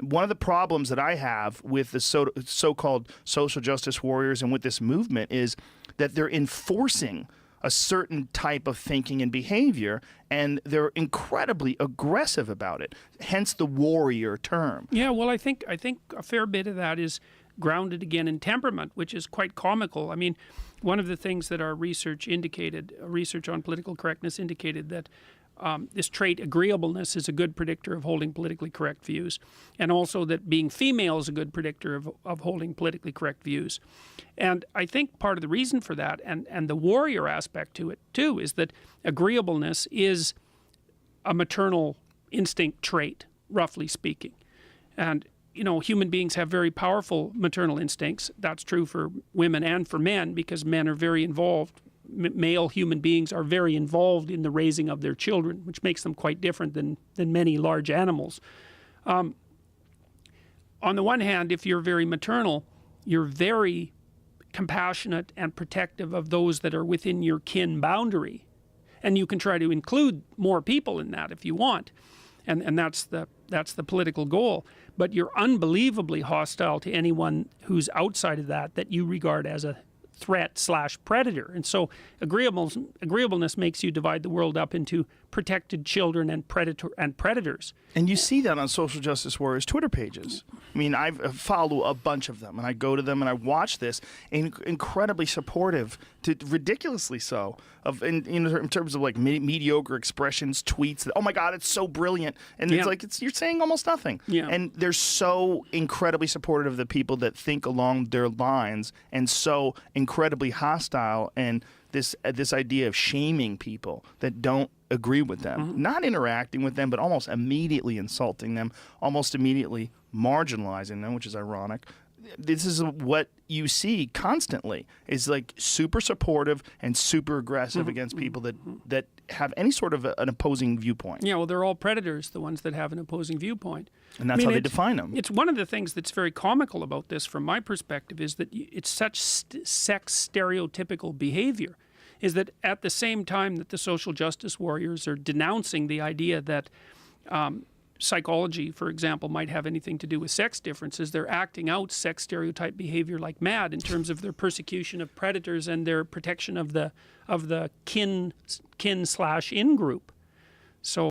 One of the problems that I have with the so-called social justice warriors and with this movement is that they're enforcing a certain type of thinking and behavior, and they're incredibly aggressive about it, hence the warrior term. Yeah, well, I think a fair bit of that is grounded again in temperament, which is quite comical. I mean, one of the things that our research indicated, research on political correctness indicated that this trait, agreeableness, is a good predictor of holding politically correct views, and also that being female is a good predictor of holding politically correct views. And I think part of the reason for that, and the warrior aspect to it too, is that agreeableness is a maternal instinct trait, roughly speaking. And you know, human beings have very powerful maternal instincts. That's true for women and for men, because men are very involved. Male human beings are very involved in the raising of their children, which makes them quite different than many large animals. On the one hand, if you're very maternal, you're very compassionate and protective of those that are within your kin boundary, and you can try to include more people in that if you want, and that's the political goal. But you're unbelievably hostile to anyone who's outside of that you regard as a threat / predator. And so agreeableness makes you divide the world up into protected children and predators. And you see that on social justice warriors' Twitter pages. I mean, I follow a bunch of them, and I go to them and I watch this, and incredibly supportive, to ridiculously so, of in terms of like mediocre expressions, tweets that, oh my God, it's so brilliant, and it's like you're saying almost nothing. Yeah. And they're so incredibly supportive of the people that think along their lines, and so incredibly hostile, and this idea of shaming people that don't agree with them, not interacting with them, but almost immediately insulting them, almost immediately marginalizing them, which is ironic. This is what you see constantly, is like super supportive and super aggressive against people that have any sort of an opposing viewpoint. Yeah, well, they're all predators, the ones that have an opposing viewpoint. And that's how they define them. It's one of the things that's very comical about this, from my perspective, is that it's such sex stereotypical behavior, is that at the same time that the social justice warriors are denouncing the idea that psychology, for example, might have anything to do with sex differences, they're acting out sex stereotype behavior like mad in terms of their persecution of predators and their protection of the kin / in group. So